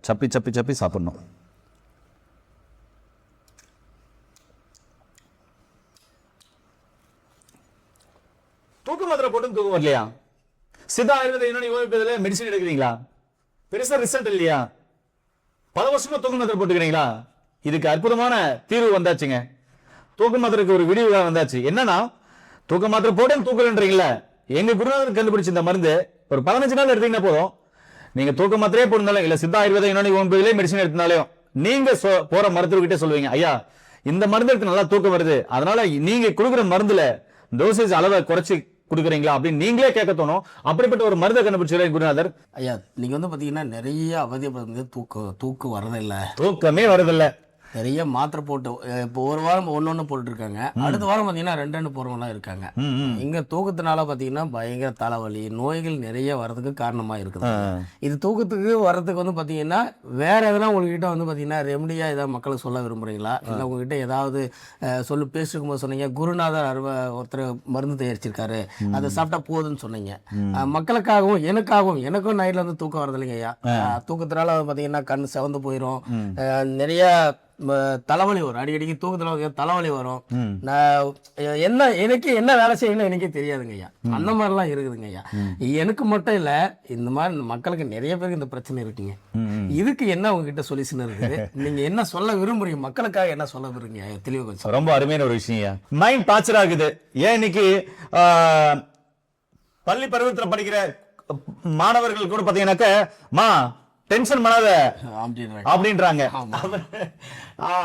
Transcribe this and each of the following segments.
சப்பி சப்பி சப்பி சாப்பிடணும். தூக்க மாத்திரை போட்டு தூக்கம் வரலையா? சித்தா ஆயுர்வேத யுனானி மெடிசன் எடுக்கிறீங்களா? பெருசா ரிசல்ட் இல்லையா? பல வருஷமா தூக்க மாத்திரை போட்டுக்கிறீங்களா? இதுக்கு அற்புதமான தீர்வு வந்தாச்சுங்க. தூக்க மாத்திரைக்கு ஒரு விடிவு வந்தாச்சு. என்னன்னா, தூக்க மாத்திரை போட்டு தூக்கலன்றீங்களா? எங்க குருநாதர் கண்டுபிடிச்ச இந்த மருந்து ஒரு 15 நாள் எடுத்தீங்கன்னா போதும். நீங்க தூக்க மாத்திரையே போடுனாலும் இல்ல சித்தா ஆயுர்வேத யுனானி ஹோமியோபதியிலே மெடிசன் எடுத்தாலும் நீங்க போற மருத்துவர்கிட்ட சொல்லுவீங்க, ஐயா இந்த மருந்து எடுத்து நல்லா தூக்கம் வருது, அதனால நீங்க கொடுக்குற மருந்துல டோசேஜ் அளவை குறைச்சி கொடுக்குறீங்களா அப்படின்னு நீங்களே கேட்க தோணும். அப்படிப்பட்ட ஒரு மருந்தை கண்டுபிடிச்சாரு குருநாதர். ஐயா நீங்க வந்து பாத்தீங்கன்னா நிறைய அவதியை தூக்கம் வரதில்லை, தூக்கமே வரதில்லை, நிறைய மாத்திரை போட்டு இப்போ ஒரு வாரம் ஒன்னொன்னு போட்டு இருக்காங்க, அடுத்த வாரம் பாத்தீங்கன்னா 2 போறவங்களாம் இருக்காங்க. இங்க தூக்கத்தினால பாத்தீங்கன்னா பயங்கர தலைவலி நோய்கள் நிறைய வர்றதுக்கு காரணமா இருக்குது. இது தூக்கத்துக்கு வர்றதுக்கு வந்து பாத்தீங்கன்னா வேற எதனா உங்ககிட்ட வந்து பாத்தீங்கன்னா ரெமடியா ஏதாவது மக்களுக்கு சொல்ல விரும்புறீங்களா? இல்லை உங்ககிட்ட ஏதாவது பேசிருக்கும் போது சொன்னீங்க குருநாதர் ஒருத்தர் மருந்து தயாரிச்சிருக்காரு அதை சாப்பிட்டா போதுன்னு சொன்னீங்க. மக்களுக்காகவும் எனக்கும் நைட்ல வந்து தூக்கம் வரது இல்லைங்க ஐயா. தூக்கத்தினால பாத்தீங்கன்னா கண் செவந்து போயிடும், நிறைய தலைவலி வரும், அடிக்கடிக்கு தூக்கத்துல தலைவலி வரும். நான் எனக்கு என்ன வேலை செய்யணும் எனக்கே தெரியாதுங்க ஐயா. அந்த மாதிரிலாம் இருக்குதுங்க ஐயா. எனக்கு மட்டும் இல்ல, இந்த மாதிரி மக்களுக்கு நிறைய பேருக்கு இந்த பிரச்சனை இருக்குங்க. இதுக்கு என்ன உங்ககிட்ட சொல்யூஷன் இருக்குது? நீங்க என்ன சொல்ல விரும்புறீங்க? மக்களுக்காக என்ன சொல்ல விரும்புறீங்க? தெளிவு கொஞ்சம். ரொம்ப அருமையான ஒரு விஷயம். மைண்ட் டார்ச்சர் ஆகுது. ஏன் இன்னைக்கு பள்ளி பருவத்தில் படிக்கிற மாணவர்கள் கூட பாத்தீங்கன்னாக்க டென்ஷன் பண்ணாத அப்படின்றாங்க.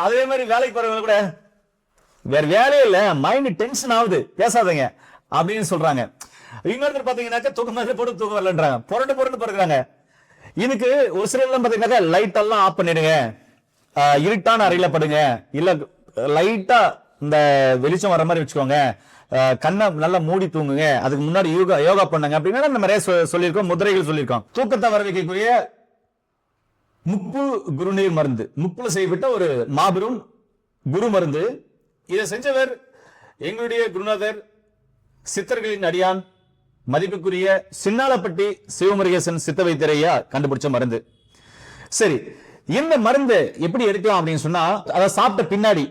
அதே மாதிரி வேலைக்கு போறவங்க கூட வேற வேலையே இல்ல, மைண்ட் டென்ஷன் ஆகுது பேசாதீங்க அப்படின்னு சொல்றாங்க. இன்னொருத்தர் பாத்தீங்கன்னாக்க தூக்கம் மாதிரி போட்டு தூக்கம் வரலன்றாங்க, புரண்டு பிறகுறாங்க. இதுக்கு ஒரு சிலர் பாத்தீங்கன்னாக்க லைட் எல்லாம் ஆஃப் பண்ணிடுங்க, இருட்டான அறையில படுங்க, இல்ல லைட்டா இந்த வெளிச்சம் வர மாதிரி வச்சுக்கோங்க, கண்ணை நல்லா மூடி தூங்குங்க, அதுக்கு முன்னாடி யோகா பண்ணுங்க அப்படின்னா நம்ம நிறைய சொல்லியிருக்கோம், முதிரைகள் சொல்லியிருக்கோம். தூக்கத்தை வர வைக்கக்கூடிய முப்பு குருநீர் மருந்து, முப்புல செய்யப்பட்ட ஒரு மாபெரும் குரு மருந்து. இதை செஞ்சவர் எங்களுடைய குருநாதர் சித்தர்களின் அடியான் மதிப்புக்குரிய சின்னாலப்பட்டி சிவமுருகேசன் சித்த வைத்தியரையா கண்டுபிடிச்ச மருந்து. சரி, இந்த மருந்து எப்படி எடுக்கலாம் அப்படின்னு சொன்னா, அதை சாப்பிட்ட பின்னாடி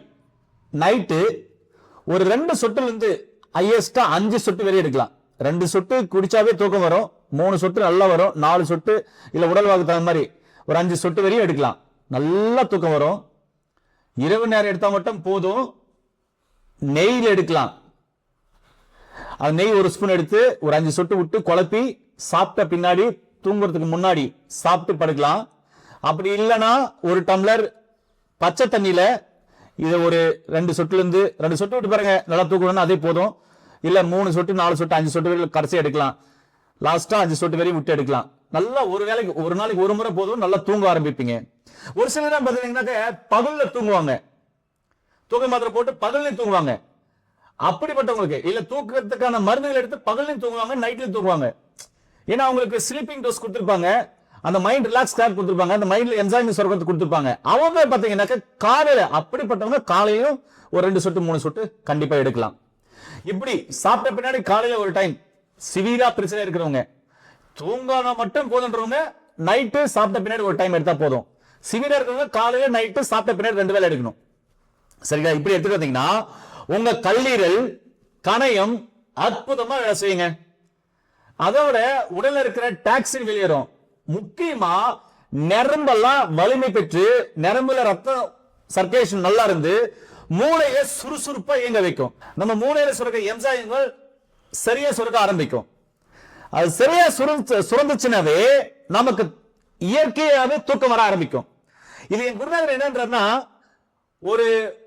நைட்டு ஒரு 2 சொட்டுல இருந்து ஹையஸ்டா 5 சொட்டு வரை எடுக்கலாம். 2 சொட்டு குடிச்சாவே தூக்கம் வரும், 3 சொட்டு நல்லா வரும், 4 சொட்டு இல்ல உடல்வாக்கு தகுந்த மாதிரி ஒரு 5 சொட்டு வரையும் எடுக்கலாம், நல்லா தூக்கம் வரும். இரவு நேரம் எடுத்தா மட்டும் போதும். நெய்யில் எடுக்கலாம். அது நெய் ஒரு ஸ்பூன் எடுத்து ஒரு 5 சொட்டு விட்டு குழப்பி சாப்பிட்ட பின்னாடி தூங்குறதுக்கு முன்னாடி சாப்பிட்டு படுக்கலாம். அப்படி இல்லைன்னா ஒரு டம்ளர் பச்சை தண்ணியில இதை ஒரு 2 சொட்டுல இருந்து 2 சொட்டு விட்டு பாருங்க, நல்லா தூக்கணும்னா அதே போதும். இல்ல 3 சொட்டு 4 சொட்டு 5 சொட்டு வரைக்கும் கடைசி எடுக்கலாம், லாஸ்டா 5 சொட்டு வரையும் விட்டு எடுக்கலாம். நல்லா ஒரு நாளைக்கு ஒரு முறை போதும், நல்லா தூங்க ஆரம்பிப்பீங்க. ஒரு சிலர் பாத்தீங்கன்னா பகல்ல தூங்குவாங்க, தூக்க மாத்திரை போட்டு பகல்லையும் தூங்குவாங்க. அப்படிப்பட்டவங்களுக்கு இல்ல தூக்கத்துக்கான மருந்துகள் எடுத்து பகல்லையும் தூங்குவாங்க, நைட்லயும் தூங்குவாங்க. ஏன்னா அவங்களுக்கு ஸ்லீப்பிங் டோஸ் கொடுத்திருப்பாங்க, அந்த மைண்ட் ரிலாக்ஸ் கொடுத்திருப்பாங்க, அந்த மைண்ட்ல என்ஜாய்மெண்ட் சொல்றது கொடுத்திருப்பாங்க. அவங்க பாத்தீங்கன்னாக்க காலையில அப்படிப்பட்டவங்க காலையிலும் ஒரு 2 சொட்டு 3 சொட்டு கண்டிப்பா எடுக்கலாம். இப்படி சாப்பிட்ட பின்னாடி காலையில ஒரு டைம், சிவியரா பிரச்சனை இருக்கிறவங்க தூங்கானா மட்டும் போதுன்றவங்க நைட்டு சாப்பிட்ட பின்னாடி ஒரு டைம் எடுத்தா போதும். சிவியரா இருக்கிறவங்க காலையில நைட்டு சாப்பிட்ட பின்னாடி 2 வேளை எடுக்கணும். சரிங்களா? இப்படி எடுத்துட்டு வந்தீங்கன்னா உங்க கல்லீரல் கணையம் அற்புதமா வேலை செய்யுங்க. அதோட உடல்ல இருக்கிற டாக்ஸின் வெளியேறும். முக்கியமா நரம்பெல்லாம் வலிமை பெற்று நரம்புல ரத்த சர்க்குலேஷன் நல்லா இருந்து மூளையை சுறுசுறுப்பா இயங்க வைக்கும். நம்ம மூளையில சுரக்க என்சைம்கள் சரியா சுரக்க ஆரம்பிக்கும். அது சரியா சுரந்துச்சுனாவே நமக்கு இயற்கையாவே தூக்கம் வர ஆரம்பிக்கும். இது என் குருநாதர் என்னன்றா ஒரு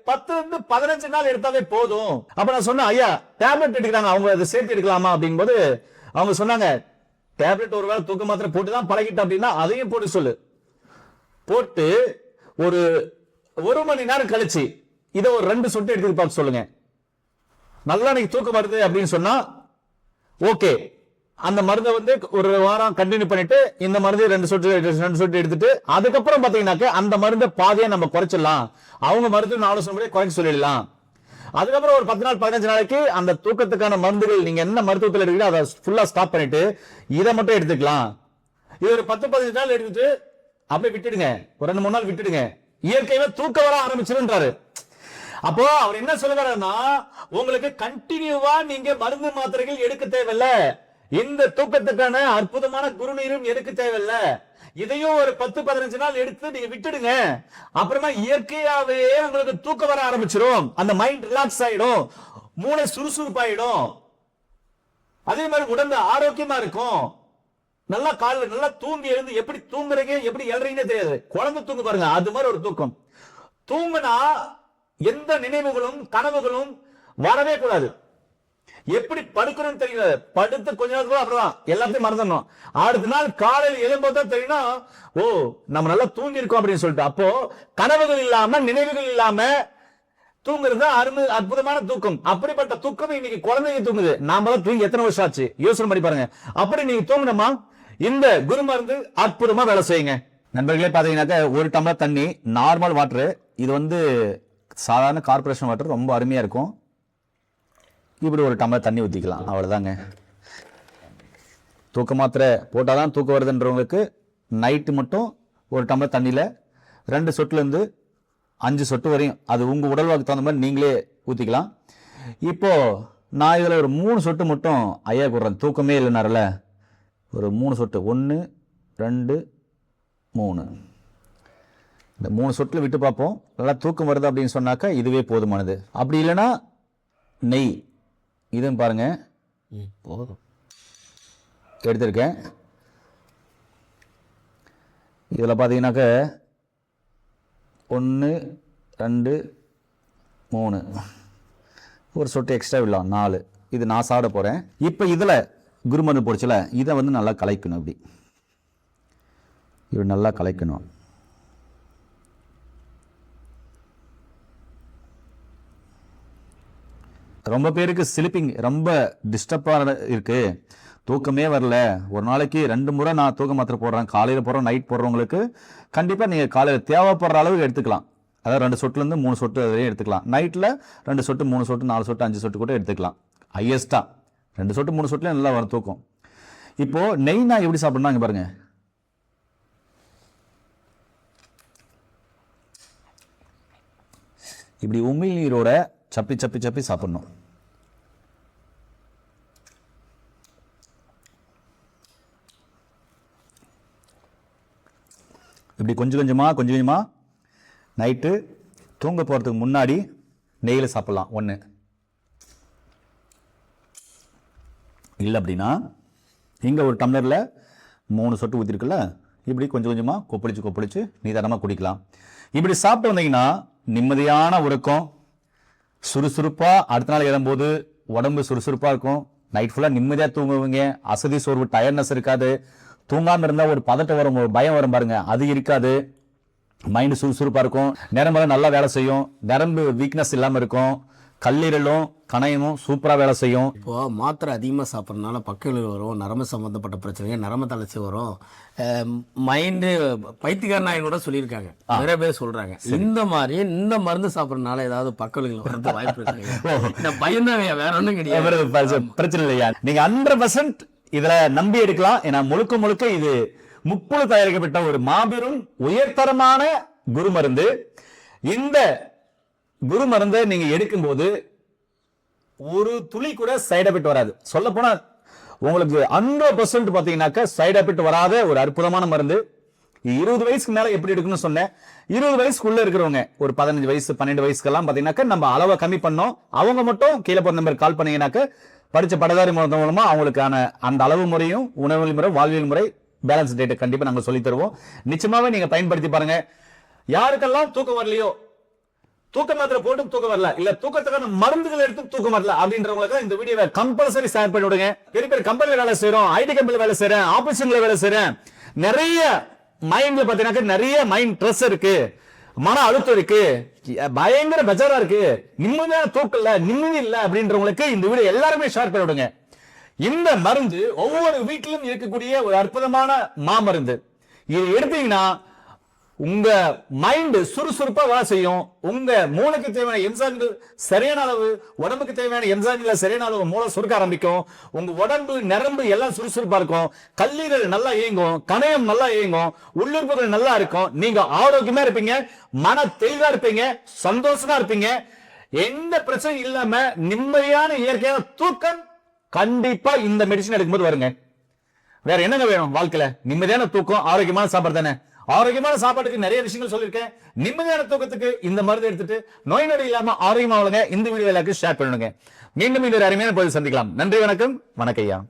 10 இருந்து 15 நாள் எடுத்தாவே போதும். அப்ப நான் சொன்னேன், ஐயா டேப்லெட் எடுக்கிறாங்க, அவங்க அதை சேர்த்து எடுக்கலாமா அப்படிங்கும் போது அவங்க சொன்னாங்க, டேப்லெட் ஒருவேளை தூக்க மாத்திரை போட்டுதான் பழகிட்ட அப்படின்னா அதையும் போட்டு சொல்லு, போட்டு ஒரு 1 மணி நேரம் கழிச்சு இதை ஒரு 2 சொட்டு எடுத்து பார்த்து சொல்லுங்க, நல்லா நீங்க தூக்கம் வருது அப்படின்னு சொன்னா ஓகே. அந்த மருந்தை வந்து ஒரு வாரம் கண்டினியூ பண்ணிட்டு இந்த மருந்து 2 சொட்டு எடுத்துட்டு அதுக்கப்புறம் பாத்தீங்கன்னாக்க அந்த மருந்தை பாதியா நம்ம குறைச்சிடலாம். அவங்க மருந்து 4 சொட்டு குறைச்சு சொல்லிடலாம். அதுக்கப்புறம் ஒரு 10 நாள் 15 நாளைக்கு அந்த தூக்கத்துக்கான மருந்துகள் நீங்க என்ன மருத்துவத்தில் எடுக்கிறீங்களோ அதை ஃபுல்லா ஸ்டாப் பண்ணிட்டு இதை மட்டும் எடுத்துக்கலாம். இது ஒரு 10-15 நாள் எடுத்துட்டு அப்படியே விட்டுடுங்க, ஒரு 2-3 நாள் விட்டுடுங்க, இயற்கையாவே தூக்கம் வர ஆரம்பிச்சிருன்றாரு. அப்போ அவர் என்ன சொல்லுவாருன்னா, உங்களுக்கு கண்டினியூவா நீங்க மருந்து மாத்திரைகள் எடுக்க தேவையில்ல, இந்த தூக்கத்துக்கான அற்புதமான குருநீரும் எடுக்க தேவையில்ல, இதையும் ஒரு 10-15 நாள் எடுத்து நீங்க விட்டுடுங்க, அப்புறமா இயற்கையாவே உங்களுக்கு தூக்கம் வர ஆரம்பிச்சிடும், அந்த மைண்ட் ரிலாக்ஸ் ஆயிடும், மூளை சுறுசுறுப்பாயிடும், அதே மாதிரி உடம்பு ஆரோக்கியமா இருக்கும், நல்லா காலைல நல்லா தூங்கி எழுந்து எப்படி தூங்குறீங்க எப்படி எழுறீங்கன்னு தெரியாது, குழந்தை தூங்க பாருங்க, அது மாதிரி ஒரு தூக்கம். தூங்குனா எந்த நினைவுகளும் கனவுகளும் வரவே கூடாது. எப்படி படுக்கணும்னு தெரியல, படுத்து கொஞ்ச நேரத்துக்கு அப்புறம் எல்லாத்தையும் மறந்துடணும். அடுத்த நாள் காலையில் எழும்போது தெரியும்னா, ஓ நம்ம நல்லா தூங்கி இருக்கோம் அப்படின்னு சொல்லிட்டு. அப்போ கனவுகள் இல்லாம நினைவுகள் இல்லாம தூங்குறது அற்புதமான தூக்கம். அப்படிப்பட்ட தூக்கம் இன்னைக்கு குழந்தைங்க தூங்குது, நாம தான் தூங்கி எத்தனை வருஷம் ஆச்சு யோசனை பண்ணி பாருங்க. அப்படி நீங்க தூங்கணுமா, இந்த குரு மருந்து அற்புதமா வேலை செய்யுங்க. நண்பர்களே, பாத்தீங்கன்னாக்க ஒரு டம்ளர் தண்ணி நார்மல் வாட்டர், இது சாதாரண கார்பரேஷன் வாட்டர் ரொம்ப அருமையா இருக்கும். இப்படி ஒரு டம்ளர் தண்ணி ஊற்றிக்கலாம், அவ்வளோதாங்க. தூக்க மாத்திரை போட்டால் தான் தூக்கம் வருதுன்றவங்களுக்கு நைட்டு மட்டும் ஒரு டம்ளர் தண்ணியில் 2 சொட்டுலேருந்து 5 சொட்டு வரையும், அது உங்கள் உடல்வாக்கு தகுந்த மாதிரி நீங்களே ஊற்றிக்கலாம். இப்போது நான் இதில் ஒரு 3 சொட்டு மட்டும் ஐயா கொடுறேன், தூக்கமே இல்லைனாரில் ஒரு 3 சொட்டு, 1 2 3, இந்த 3 சொட்டில் விட்டு பார்ப்போம். நல்லா தூக்கம் வருது அப்படின்னு சொன்னாக்கா இதுவே போதுமானது. அப்படி இல்லைன்னா நெய், இதுவும் பாருங்க போதும் எடுத்திருக்கேன். இதில் பார்த்தீங்கன்னாக்க 1 2 3, ஒரு சொட்டு எக்ஸ்ட்ரா விடலாம், 4. இது நான் சாப்பிட போகிறேன். இப்போ இதில் குருமருந்து போடுச்சுல, இதை நல்லா கலைக்கணும். இப்படி நல்லா கலைக்கணும். ரொம்ப பேருக்கு ஸ்லீப்பிங் ரொம்ப டிஸ்டர்பாக இருக்கு, தூக்கமே வரல, ஒரு நாளைக்கு 2 முறை நான் தூக்க மாத்திரை போடுறேன், காலையில் போடுறோம் நைட் போடுறவங்களுக்கு கண்டிப்பாக நீங்கள் காலையில் தேவைப்படுற அளவுக்கு எடுத்துக்கலாம். அதாவது 2 சொட்டுலேருந்து 3 சொட்டு வரையும் எடுத்துக்கலாம். நைட்டில் 2 சொட்டு 3 சொட்டு 4 சொட்டு 5 சொட்டு கூட எடுத்துக்கலாம். ஹையஸ்ட்டாக 2 சொட்டு 3 சொட்டுல நல்லா வரும் தூக்கம். இப்போது நெய் நான் எப்படி சாப்பிட்ணும்னா இங்கே பாருங்கள், இப்படி உமிழ் நீரோட சப்பி சப்பி சப்பி சாப்பிடணும். இப்படி கொஞ்சம் கொஞ்சமாக நைட்டு தூங்க போகிறதுக்கு முன்னாடி நெய்யில் சாப்பிடலாம். 1 இல்லை அப்படின்னா இங்கே ஒரு டம்ளரில் 3 சொட்டு ஊற்றிருக்குல்ல, இப்படி கொஞ்சம் கொஞ்சமாக கொப்பளிச்சு நிதானமாக குடிக்கலாம். இப்படி சாப்பிட்டு வந்தீங்கன்னா நிம்மதியான உறக்கம், சுறுசுறுப்பாக அடுத்த நாள் எழும்போது உடம்பு சுறுசுறுப்பாக இருக்கும், நைட் ஃபுல்லாக நிம்மதியாக தூங்குவீங்க, அசதி சோர்வு டயர்னஸ் இருக்காது, தூங்காமல் இருந்தால் ஒரு பதட்டம் வரும், ஒரு பயம் வரும் பாருங்க, அது இருக்காது, மைண்டு சுறுசுறுப்பாக இருக்கும், நரம்பெல்லாம் நல்லா வேலை செய்யும், நரம்பு வீக்னஸ் இல்லாமல் இருக்கும், கல்லீரலும் கணையமும் சூப்பராக வேலை செய்யும். இப்போ மாத்திரை அதிகமாக சாப்பிட்றதுனால பக்கவிளைவு வரும், நரம்பு சம்மந்தப்பட்ட பிரச்சனைகள், நரம்பு தளர்ச்சி வரும், மைண்டு பைத்தியக்காரனாயும் கூட சொல்லியிருக்காங்க, நிறைய பேர் சொல்றாங்க. இந்த மாதிரி இந்த மருந்து சாப்பிட்றதுனால ஏதாவது பக்கவிளைவுகள் வரது வாய்ப்பு இருக்கு? இந்த பயம் தான், வேற ஒன்றும் கிடையாது, பிரச்சனை இல்லையா? நீங்க 100% இதுல நம்பி எடுக்கலாம். ஏன்னா முழுக்க இது முப்புழு தயாரிக்கப்பட்ட ஒரு மாபெரும் உயர்தரமான குரு மருந்து. இந்த குரு மருந்தை நீங்க எடுக்கும் போது ஒரு துளி கூட சைடு எஃபெக்ட் வராது. சொல்ல போனா உங்களுக்கு 100% பாத்தீங்கன்னாக்க சைடு எஃபெக்ட் வராத ஒரு அற்புதமான மருந்து. 20 வயசுக்கு மேல எப்படி எடுக்கணும்னு சொன்னேன். 20 வயசுக்குள்ள இருக்கிறவங்க ஒரு 15 வயசு 12 வயசுக்கெல்லாம் பாத்தீங்கன்னாக்க நம்ம அளவை கம்மி பண்ணோம். அவங்க மட்டும் கீழே போற நம்பர் கால் பண்ணீங்கன்னாக்க படிச்ச படதாரி மூலமா அவங்களுக்கான அந்த அளவு முறையும் உணவு முறை வாழ்வியல் முறை பேலன்ஸ் டேட்டை கண்டிப்பா நாங்க சொல்லி தருவோம். நிச்சயமாவே நீங்க பயன்படுத்தி பாருங்க. யாருக்கெல்லாம் தூக்கம் வரலையோ, தூக்க மாத்திரை போட்டு தூக்கம் வரல, இல்ல தூக்கத்துக்கான மருந்துகள் எடுத்து தூக்கம் வரல அப்படின்றவங்களுக்கு இந்த வீடியோவை கம்பல்சரி ஷேர் பண்ணி விடுங்க. பெரிய பெரிய கம்பெனில வேலை செய்யறோம், ஐடி கம்பெனில வேலை செய்யறேன், ஆபீஸ்ல வேலை செய்யறேன், நிறைய மைண்ட்ல பாத்தீங்கன்னா நிறைய மைண்ட் ஸ்ட்ரெஸ் இருக்கு, மன அழுத்தம் இருக்கு, பயங்கர பெஜாரா இருக்கு, நிம்மதியான தூக்கம் இல்ல, நிம்மதி இல்ல அப்படின்றவங்களுக்கு இந்த வீடியோ எல்லாருமே ஷேர் பண்ணி விடுங்க. இந்த மருந்து ஒவ்வொரு வீட்டிலும் இருக்கக்கூடிய ஒரு அற்புதமான மாமருந்து. இது எடுத்தீங்கன்னா உங்க மைண்ட் சுறுசுறுப்பா வேலை செய்யும். உங்க மூளைக்கு தேவையான என்சைம்கள் சரியான அளவு, உடம்புக்கு தேவையான என்சைம்கள் சரியான அளவு மூளை சுருக்க ஆரம்பிக்கும். உங்க உடம்பு நரம்பு எல்லாம் சுறுசுறுப்பா இருக்கும். கல்லீரல் நல்லா இயங்கும், கணையம் நல்லா இயங்கும், உள்ளுறுப்புகள் நல்லா இருக்கும். நீங்க ஆரோக்கியமா இருப்பீங்க, மன தெளிவா இருப்பீங்க, சந்தோஷமா இருப்பீங்க. எந்த பிரச்சனையும் இல்லாம நிம்மதியான இயற்கையான தூக்கம் கண்டிப்பா இந்த மெடிசன் எடுக்கும்போது வருங்க. வேற என்னங்க வேணும் வாழ்க்கையில? நிம்மதியான தூக்கம், ஆரோக்கியமான சாப்பாடு தானே. ஆரோக்கியமான சாப்பாட்டுக்கு நிறைய விஷயங்கள் சொல்லியிருக்கேன். நிம்மதியான தூக்கத்துக்கு இந்த மருந்து எடுத்துட்டு நோய் நொடி இல்லாம ஆரோக்கியமா வாழுங்க. இந்த வீடியோ எல்லாருக்கும் ஷேர் பண்ணுங்க. மீண்டும் இந்த ஒரு அருமையான பொழுது சந்திக்கலாம். நன்றி, வணக்கம். வணக்கம் ஐயா.